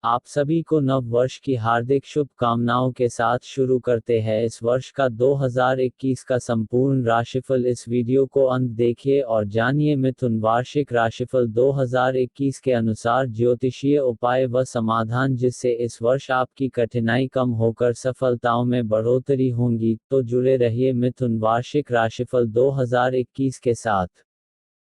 आप सभी को नव वर्ष की हार्दिक शुभकामनाओं के साथ शुरू करते हैं इस वर्ष का 2021 का संपूर्ण राशिफल। इस वीडियो को अंत देखिए और जानिए मिथुन वार्षिक राशिफल 2021 के अनुसार ज्योतिषीय उपाय व समाधान जिससे इस वर्ष आपकी कठिनाई कम होकर सफलताओं में बढ़ोतरी होंगी। तो जुड़े रहिए मिथुन वार्षिक राशिफल 2021 के साथ।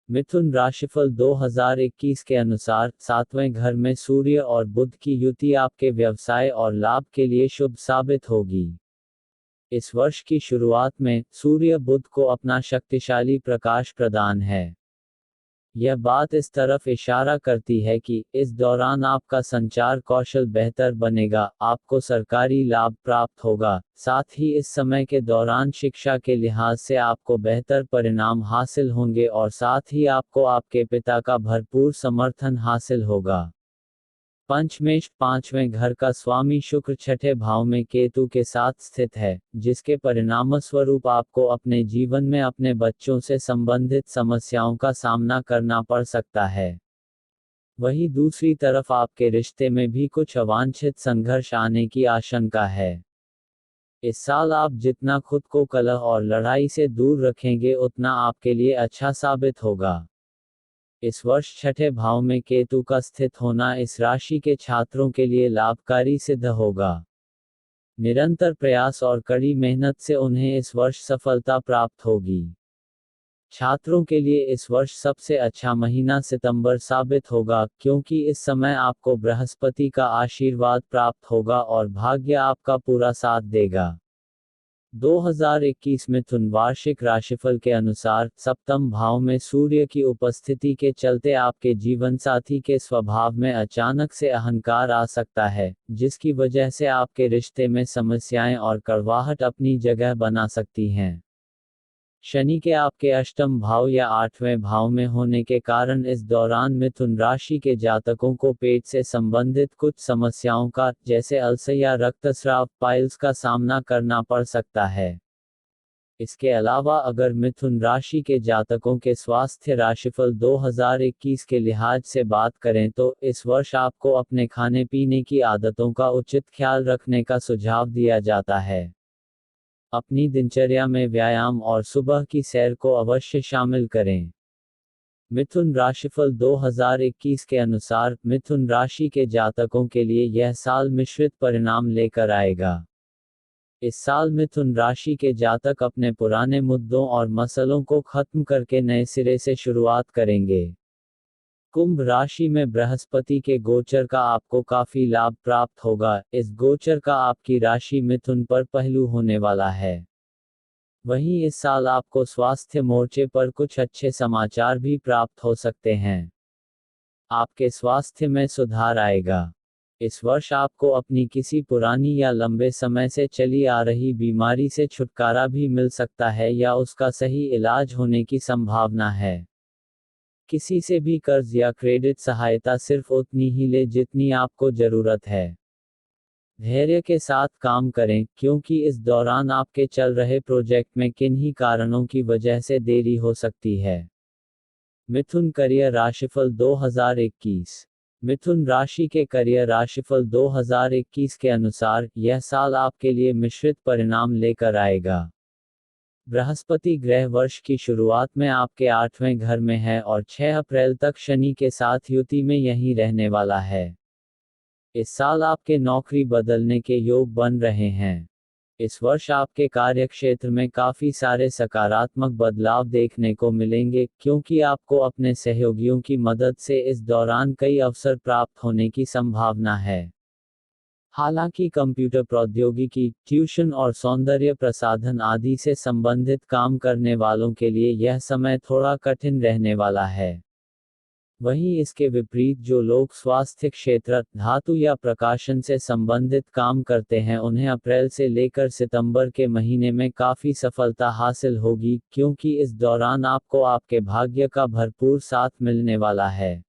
मिथुन राशिफल 2021 के अनुसार 7वें घर में सूर्य और बुध की युति आपके व्यवसाय और लाभ के लिए शुभ साबित होगी। इस वर्ष की शुरुआत में सूर्य बुध को अपना शक्तिशाली प्रकाश प्रदान है। यह बात इस तरफ इशारा करती है कि इस दौरान आपका संचार कौशल बेहतर बनेगा, आपको सरकारी लाभ प्राप्त होगा। साथ ही इस समय के दौरान शिक्षा के लिहाज से आपको बेहतर परिणाम हासिल होंगे और साथ ही आपको आपके पिता का भरपूर समर्थन हासिल होगा। पंचमेश 5वें घर का स्वामी शुक्र छठे भाव में केतु के साथ स्थित है, जिसके परिणामस्वरूप आपको अपने जीवन में अपने बच्चों से संबंधित समस्याओं का सामना करना पड़ सकता है। वहीं दूसरी तरफ आपके रिश्ते में भी कुछ अवांछित संघर्ष आने की आशंका है। इस साल आप जितना खुद को कलह और लड़ाई से दूर रखेंगे उतना आपके लिए अच्छा साबित होगा। इस वर्ष छठे भाव में केतु का स्थित होना इस राशि के छात्रों के लिए लाभकारी सिद्ध होगा। निरंतर प्रयास और कड़ी मेहनत से उन्हें इस वर्ष सफलता प्राप्त होगी। छात्रों के लिए इस वर्ष सबसे अच्छा महीना सितंबर साबित होगा, क्योंकि इस समय आपको बृहस्पति का आशीर्वाद प्राप्त होगा और भाग्य आपका पूरा साथ देगा। 2021 मिथुन वार्षिक राशिफल के अनुसार सप्तम भाव में सूर्य की उपस्थिति के चलते आपके जीवन साथी के स्वभाव में अचानक से अहंकार आ सकता है, जिसकी वजह से आपके रिश्ते में समस्याएं और कड़वाहट अपनी जगह बना सकती हैं। शनि के आपके अष्टम भाव या 8वें भाव में होने के कारण इस दौरान मिथुन राशि के जातकों को पेट से संबंधित कुछ समस्याओं का, जैसे अल्सर या रक्तस्राव पाइल्स का सामना करना पड़ सकता है। इसके अलावा अगर मिथुन राशि के जातकों के स्वास्थ्य राशिफल 2021 के लिहाज से बात करें तो इस वर्ष आपको अपने खाने पीने की आदतों का उचित ख्याल रखने का सुझाव दिया जाता है। अपनी दिनचर्या में व्यायाम और सुबह की सैर को अवश्य शामिल करें। मिथुन राशिफल 2021 के अनुसार मिथुन राशि के जातकों के लिए यह साल मिश्रित परिणाम लेकर आएगा। इस साल मिथुन राशि के जातक अपने पुराने मुद्दों और मसलों को खत्म करके नए सिरे से शुरुआत करेंगे। कुंभ राशि में बृहस्पति के गोचर का आपको काफी लाभ प्राप्त होगा। इस गोचर का आपकी राशि मिथुन पर पहलू होने वाला है। वहीं इस साल आपको स्वास्थ्य मोर्चे पर कुछ अच्छे समाचार भी प्राप्त हो सकते हैं। आपके स्वास्थ्य में सुधार आएगा। इस वर्ष आपको अपनी किसी पुरानी या लंबे समय से चली आ रही बीमारी से छुटकारा भी मिल सकता है या उसका सही इलाज होने की संभावना है। किसी से भी कर्ज या क्रेडिट सहायता सिर्फ उतनी ही ले जितनी आपको जरूरत है। धैर्य के साथ काम करें, क्योंकि इस दौरान आपके चल रहे प्रोजेक्ट में किन्हीं कारणों की वजह से देरी हो सकती है। मिथुन करियर राशिफल 2021। मिथुन राशि के करियर राशिफल 2021 के अनुसार यह साल आपके लिए मिश्रित परिणाम लेकर आएगा। बृहस्पति ग्रह वर्ष की शुरुआत में आपके 8वें घर में है और 6 अप्रैल तक शनि के साथ युति में यहीं रहने वाला है। इस साल आपके नौकरी बदलने के योग बन रहे हैं। इस वर्ष आपके कार्यक्षेत्र में काफी सारे सकारात्मक बदलाव देखने को मिलेंगे, क्योंकि आपको अपने सहयोगियों की मदद से इस दौरान कई अवसर प्राप्त होने की संभावना है। हालांकि कंप्यूटर प्रौद्योगिकी, ट्यूशन और सौंदर्य प्रसाधन आदि से संबंधित काम करने वालों के लिए यह समय थोड़ा कठिन रहने वाला है। वहीं इसके विपरीत जो लोग स्वास्थ्य क्षेत्र, धातु या प्रकाशन से संबंधित काम करते हैं उन्हें अप्रैल से लेकर सितंबर के महीने में काफी सफलता हासिल होगी, क्योंकि इस दौरान आपको आपके भाग्य का भरपूर साथ मिलने वाला है।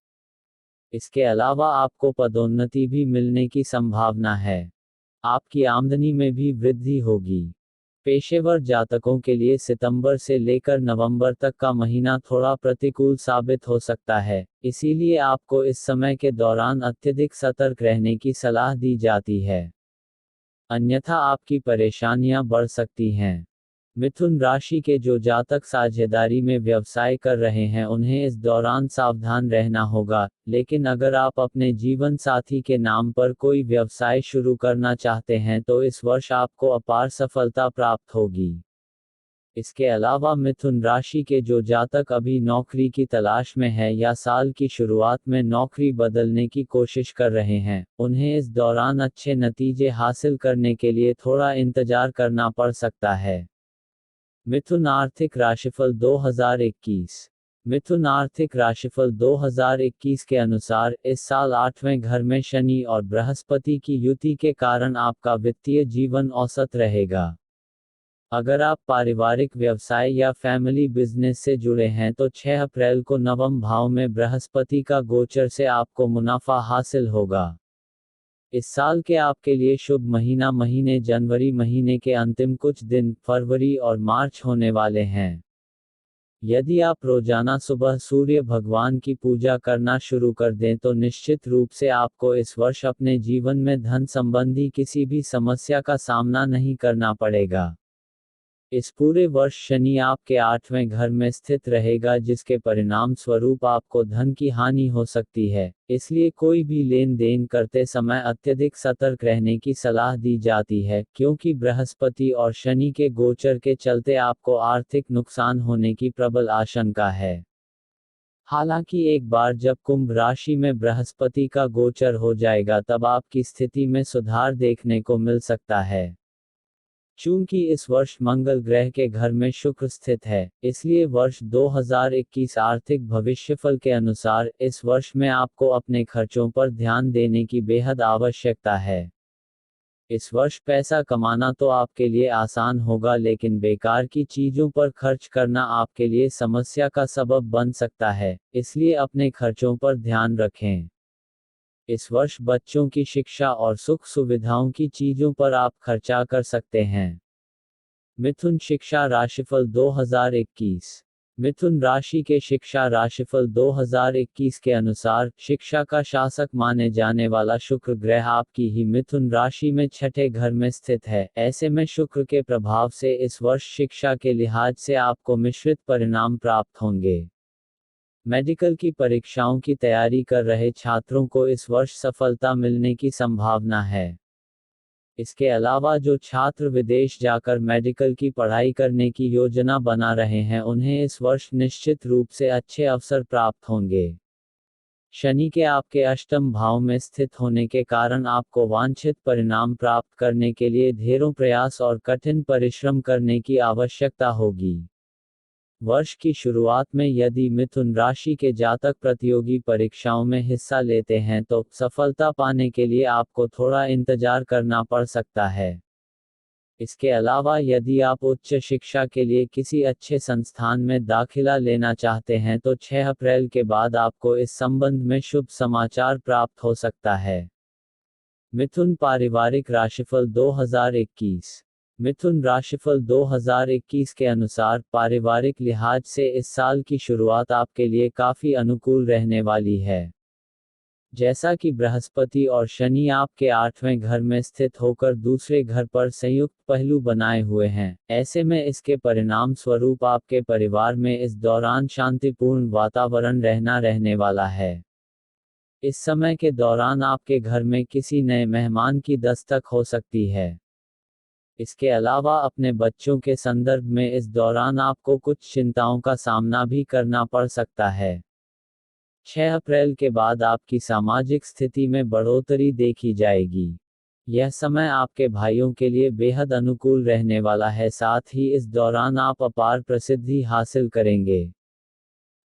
इसके अलावा आपको पदोन्नति भी मिलने की संभावना है। आपकी आमदनी में भी वृद्धि होगी। पेशेवर जातकों के लिए सितंबर से लेकर नवंबर तक का महीना थोड़ा प्रतिकूल साबित हो सकता है, इसीलिए आपको इस समय के दौरान अत्यधिक सतर्क रहने की सलाह दी जाती है, अन्यथा आपकी परेशानियां बढ़ सकती हैं। मिथुन राशि के जो जातक साझेदारी में व्यवसाय कर रहे हैं उन्हें इस दौरान सावधान रहना होगा, लेकिन अगर आप अपने जीवन साथी के नाम पर कोई व्यवसाय शुरू करना चाहते हैं तो इस वर्ष आपको अपार सफलता प्राप्त होगी। इसके अलावा मिथुन राशि के जो जातक अभी नौकरी की तलाश में है या साल की शुरुआत में नौकरी बदलने की कोशिश कर रहे हैं, उन्हें इस दौरान अच्छे नतीजे हासिल करने के लिए थोड़ा इंतजार करना पड़ सकता है। मिथुन आर्थिक राशिफल 2021। मिथुन आर्थिक राशिफल 2021 के अनुसार इस साल 8वें घर में शनि और बृहस्पति की युति के कारण आपका वित्तीय जीवन औसत रहेगा। अगर आप पारिवारिक व्यवसाय या फैमिली बिजनेस से जुड़े हैं तो 6 अप्रैल को नवम भाव में बृहस्पति का गोचर से आपको मुनाफा हासिल होगा। इस साल के आपके लिए शुभ महीने जनवरी महीने के अंतिम कुछ दिन, फरवरी और मार्च होने वाले हैं। यदि आप रोजाना सुबह सूर्य भगवान की पूजा करना शुरू कर दें तो निश्चित रूप से आपको इस वर्ष अपने जीवन में धन संबंधी किसी भी समस्या का सामना नहीं करना पड़ेगा। इस पूरे वर्ष शनि आपके 8वें घर में स्थित रहेगा, जिसके परिणाम स्वरूप आपको धन की हानि हो सकती है, इसलिए कोई भी लेन देन करते समय अत्यधिक सतर्क रहने की सलाह दी जाती है, क्योंकि बृहस्पति और शनि के गोचर के चलते आपको आर्थिक नुकसान होने की प्रबल आशंका है। हालांकि एक बार जब कुंभ राशि में बृहस्पति का गोचर हो जाएगा तब आपकी स्थिति में सुधार देखने को मिल सकता है। चूंकि इस वर्ष मंगल ग्रह के घर में शुक्र स्थित है, इसलिए वर्ष 2021 आर्थिक भविष्यफल के अनुसार इस वर्ष में आपको अपने खर्चों पर ध्यान देने की बेहद आवश्यकता है। इस वर्ष पैसा कमाना तो आपके लिए आसान होगा, लेकिन बेकार की चीजों पर खर्च करना आपके लिए समस्या का सबब बन सकता है, इसलिए अपने खर्चों पर ध्यान रखें। इस वर्ष बच्चों की शिक्षा और सुख सुविधाओं की चीजों पर आप खर्चा कर सकते हैं। मिथुन शिक्षा राशिफल 2021। मिथुन राशि के शिक्षा राशिफल 2021 के अनुसार शिक्षा का शासक माने जाने वाला शुक्र ग्रह आपकी ही मिथुन राशि में 6ठे घर में स्थित है। ऐसे में शुक्र के प्रभाव से इस वर्ष शिक्षा के लिहाज से आपको मिश्रित परिणाम प्राप्त होंगे। मेडिकल की परीक्षाओं की तैयारी कर रहे छात्रों को इस वर्ष सफलता मिलने की संभावना है। इसके अलावा जो छात्र विदेश जाकर मेडिकल की पढ़ाई करने की योजना बना रहे हैं उन्हें इस वर्ष निश्चित रूप से अच्छे अवसर प्राप्त होंगे। शनि के आपके अष्टम भाव में स्थित होने के कारण आपको वांछित परिणाम प्राप्त करने के लिए ढेरों प्रयास और कठिन परिश्रम करने की आवश्यकता होगी। वर्ष की शुरुआत में यदि मिथुन राशि के जातक प्रतियोगी परीक्षाओं में हिस्सा लेते हैं तो सफलता पाने के लिए आपको थोड़ा इंतजार करना पड़ सकता है। इसके अलावा यदि आप उच्च शिक्षा के लिए किसी अच्छे संस्थान में दाखिला लेना चाहते हैं तो 6 अप्रैल के बाद आपको इस संबंध में शुभ समाचार प्राप्त हो सकता है। मिथुन पारिवारिक राशिफल 2021। मिथुन राशिफल 2021 के अनुसार पारिवारिक लिहाज से इस साल की शुरुआत आपके लिए काफी अनुकूल रहने वाली है। जैसा कि बृहस्पति और शनि आपके 8वें घर में स्थित होकर दूसरे घर पर संयुक्त पहलू बनाए हुए हैं, ऐसे में इसके परिणाम स्वरूप आपके परिवार में इस दौरान शांतिपूर्ण वातावरण रहने वाला है। इस समय के दौरान आपके घर में किसी नए मेहमान की दस्तक हो सकती है। इसके अलावा अपने बच्चों के संदर्भ में इस दौरान आपको कुछ चिंताओं का सामना भी करना पड़ सकता है। 6 अप्रैल के बाद आपकी सामाजिक स्थिति में बढ़ोतरी देखी जाएगी। यह समय आपके भाइयों के लिए बेहद अनुकूल रहने वाला है, साथ ही इस दौरान आप अपार प्रसिद्धि हासिल करेंगे।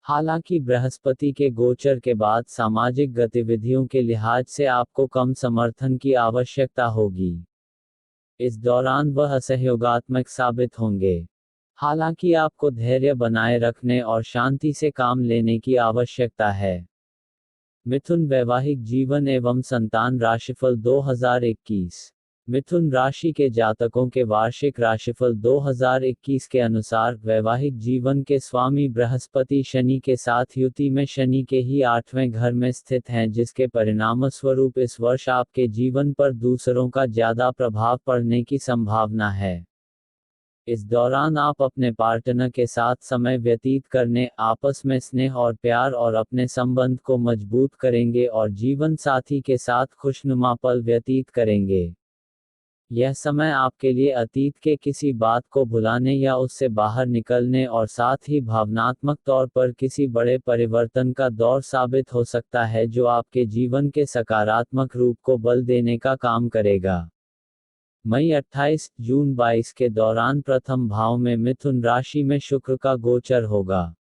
हालांकि बृहस्पति के गोचर के बाद सामाजिक गतिविधियों के लिहाज से आपको कम समर्थन की आवश्यकता होगी। इस दौरान वह असहयोगात्मक साबित होंगे। हालांकि आपको धैर्य बनाए रखने और शांति से काम लेने की आवश्यकता है। मिथुन वैवाहिक जीवन एवं संतान राशिफल 2021। मिथुन राशि के जातकों के वार्षिक राशिफल 2021 के अनुसार वैवाहिक जीवन के स्वामी बृहस्पति शनि के साथ युति में शनि के ही 8वें घर में स्थित हैं, जिसके परिणामस्वरूप इस वर्ष आपके जीवन पर दूसरों का ज्यादा प्रभाव पड़ने की संभावना है। इस दौरान आप अपने पार्टनर के साथ समय व्यतीत करने, आपस में स्नेह और प्यार और अपने संबंध को मजबूत करेंगे और जीवन साथी के साथ खुशनुमा पल व्यतीत करेंगे। यह समय आपके लिए अतीत के किसी बात को भुलाने या उससे बाहर निकलने और साथ ही भावनात्मक तौर पर किसी बड़े परिवर्तन का दौर साबित हो सकता है, जो आपके जीवन के सकारात्मक रूप को बल देने का काम करेगा। मई 28 जून 22 के दौरान प्रथम भाव में मिथुन राशि में शुक्र का गोचर होगा।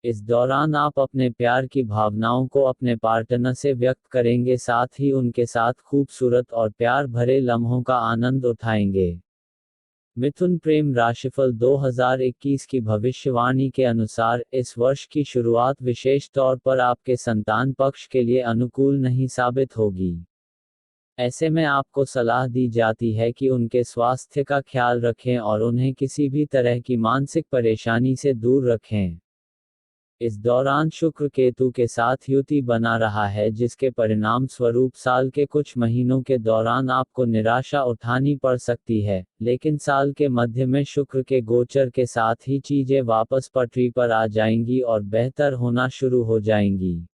इस दौरान आप अपने प्यार की भावनाओं को अपने पार्टनर से व्यक्त करेंगे, साथ ही उनके साथ खूबसूरत और प्यार भरे लम्हों का आनंद उठाएंगे। मिथुन प्रेम राशिफल 2021 की भविष्यवाणी के अनुसार इस वर्ष की शुरुआत विशेष तौर पर आपके संतान पक्ष के लिए अनुकूल नहीं साबित होगी। ऐसे में आपको सलाह दी जाती है कि उनके स्वास्थ्य का ख्याल रखें और उन्हें किसी भी तरह की मानसिक परेशानी से दूर रखें। इस दौरान शुक्र केतु के साथ युति बना रहा है, जिसके परिणाम स्वरूप साल के कुछ महीनों के दौरान आपको निराशा उठानी पड़ सकती है, लेकिन साल के मध्य में शुक्र के गोचर के साथ ही चीजें वापस पटरी पर आ जाएंगी और बेहतर होना शुरू हो जाएंगी।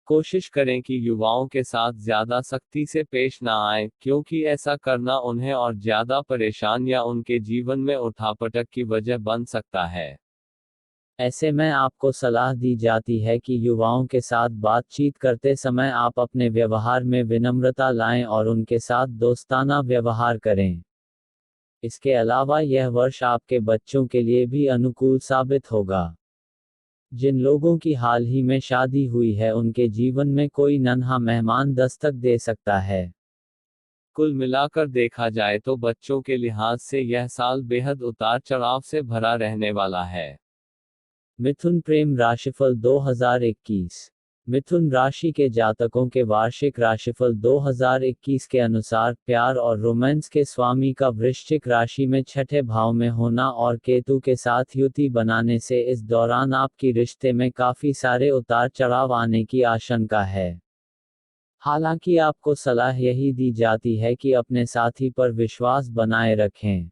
कोशिश करें कि युवाओं के साथ ज्यादा सख्ती से पेश ना आए, क्योंकि ऐसा करना उन्हें और ज्यादा परेशान या उनके जीवन में उठापटक की वजह बन सकता है। ऐसे में आपको सलाह दी जाती है कि युवाओं के साथ बातचीत करते समय आप अपने व्यवहार में विनम्रता लाएं और उनके साथ दोस्ताना व्यवहार करें। इसके अलावा यह वर्ष आपके बच्चों के लिए भी अनुकूल साबित होगा। जिन लोगों की हाल ही में शादी हुई है, उनके जीवन में कोई नन्हा मेहमान दस्तक दे सकता है। कुल मिलाकर देखा जाए तो बच्चों के लिहाज से यह साल बेहद उतार चढ़ाव से भरा रहने वाला है। मिथुन प्रेम राशिफल 2021। मिथुन राशि के जातकों के वार्षिक राशिफल 2021 के अनुसार प्यार और रोमांस के स्वामी का वृश्चिक राशि में छठे भाव में होना और केतु के साथ युति बनाने से इस दौरान आपकी रिश्ते में काफी सारे उतार चढ़ाव आने की आशंका है। हालांकि आपको सलाह यही दी जाती है कि अपने साथी पर विश्वास बनाए रखें।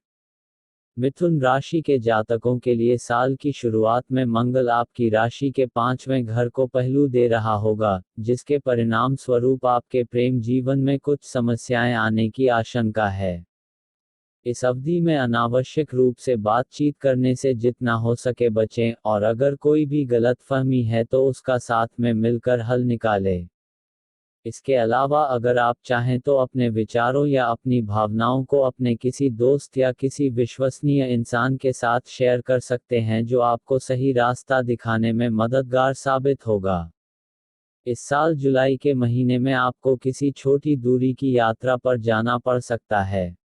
मिथुन राशि के जातकों के लिए साल की शुरुआत में मंगल आपकी राशि के 5वें घर को पहलू दे रहा होगा, जिसके परिणाम स्वरूप आपके प्रेम जीवन में कुछ समस्याएं आने की आशंका है। इस अवधि में अनावश्यक रूप से बातचीत करने से जितना हो सके बचें, और अगर कोई भी गलतफहमी है तो उसका साथ में मिलकर हल निकालें। इसके अलावा अगर आप चाहें तो अपने विचारों या अपनी भावनाओं को अपने किसी दोस्त या किसी विश्वसनीय इंसान के साथ शेयर कर सकते हैं, जो आपको सही रास्ता दिखाने में मददगार साबित होगा। इस साल जुलाई के महीने में आपको किसी छोटी दूरी की यात्रा पर जाना पड़ सकता है।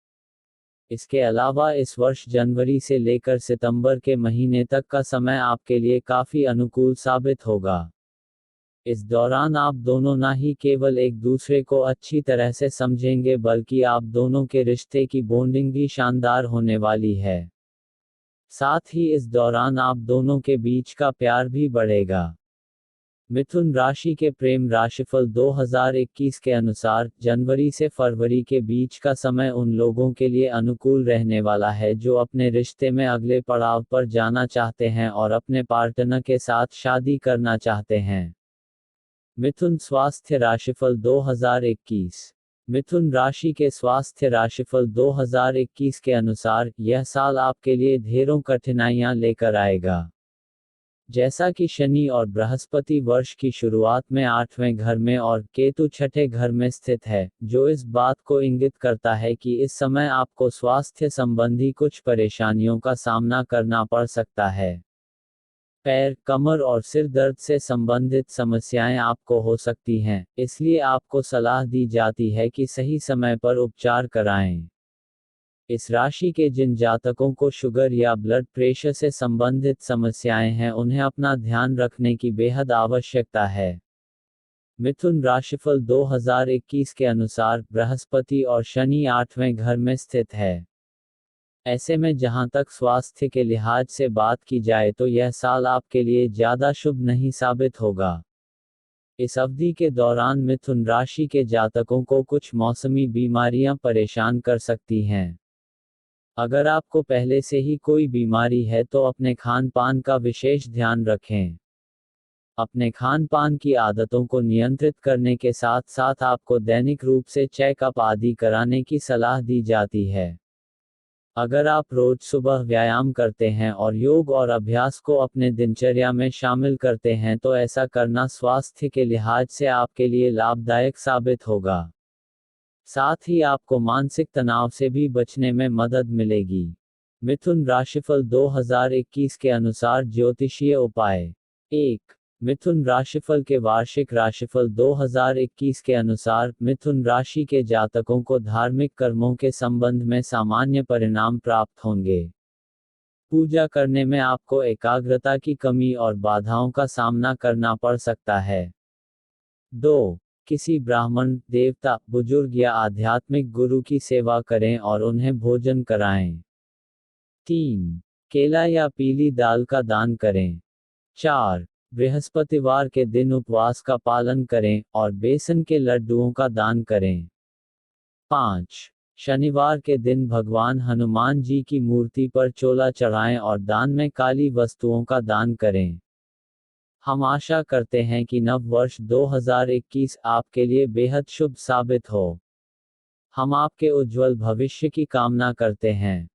इसके अलावा इस वर्ष जनवरी से लेकर सितंबर के महीने तक का समय आपके लिए काफी अनुकूल साबित होगा। इस दौरान आप दोनों ना ही केवल एक दूसरे को अच्छी तरह से समझेंगे, बल्कि आप दोनों के रिश्ते की बॉन्डिंग भी शानदार होने वाली है। साथ ही इस दौरान आप दोनों के बीच का प्यार भी बढ़ेगा। मिथुन राशि के प्रेम राशिफल 2021 के अनुसार जनवरी से फरवरी के बीच का समय उन लोगों के लिए अनुकूल रहने वाला है जो अपने रिश्ते में अगले पड़ाव पर जाना चाहते हैं और अपने पार्टनर के साथ शादी करना चाहते हैं। मिथुन स्वास्थ्य राशिफल 2021। मिथुन राशि के स्वास्थ्य राशिफल 2021 के अनुसार यह साल आपके लिए ढेरों कठिनाइयां लेकर आएगा। जैसा कि शनि और बृहस्पति वर्ष की शुरुआत में 8वें घर में और केतु छठे घर में स्थित है, जो इस बात को इंगित करता है कि इस समय आपको स्वास्थ्य संबंधी कुछ परेशानियों का सामना करना पड़ सकता है। पैर, कमर और सिर दर्द से संबंधित समस्याएं आपको हो सकती हैं, इसलिए आपको सलाह दी जाती है कि सही समय पर उपचार कराएं। इस राशि के जिन जातकों को शुगर या ब्लड प्रेशर से संबंधित समस्याएं हैं, उन्हें अपना ध्यान रखने की बेहद आवश्यकता है। मिथुन राशिफल 2021 के अनुसार बृहस्पति और शनि 8वें घर में स्थित है। ऐसे में जहां तक स्वास्थ्य के लिहाज से बात की जाए तो यह साल आपके लिए ज्यादा शुभ नहीं साबित होगा। इस अवधि के दौरान मिथुन राशि के जातकों को कुछ मौसमी बीमारियां परेशान कर सकती हैं। अगर आपको पहले से ही कोई बीमारी है तो अपने खान पान का विशेष ध्यान रखें। अपने खान पान की आदतों को नियंत्रित करने के साथ साथ आपको दैनिक रूप से चेकअप आदि कराने की सलाह दी जाती है। अगर आप रोज सुबह व्यायाम करते हैं और योग और अभ्यास को अपने दिनचर्या में शामिल करते हैं तो ऐसा करना स्वास्थ्य के लिहाज से आपके लिए लाभदायक साबित होगा। साथ ही आपको मानसिक तनाव से भी बचने में मदद मिलेगी। मिथुन राशिफल 2021 के अनुसार ज्योतिषीय उपाय। 1. मिथुन राशिफल के वार्षिक राशिफल 2021 के अनुसार मिथुन राशि के जातकों को धार्मिक कर्मों के संबंध में सामान्य परिणाम प्राप्त होंगे। पूजा करने में आपको एकाग्रता की कमी और बाधाओं का सामना करना पड़ सकता है। 2. किसी ब्राह्मण, देवता, बुजुर्ग या आध्यात्मिक गुरु की सेवा करें और उन्हें भोजन कराएं। 3. केला या पीली दाल का दान करें। 4. बृहस्पतिवार के दिन उपवास का पालन करें और बेसन के लड्डुओं का दान करें। 5. शनिवार के दिन भगवान हनुमान जी की मूर्ति पर चोला चढ़ाएं और दान में काली वस्तुओं का दान करें। हम आशा करते हैं कि नव वर्ष 2021 आपके लिए बेहद शुभ साबित हो। हम आपके उज्जवल भविष्य की कामना करते हैं।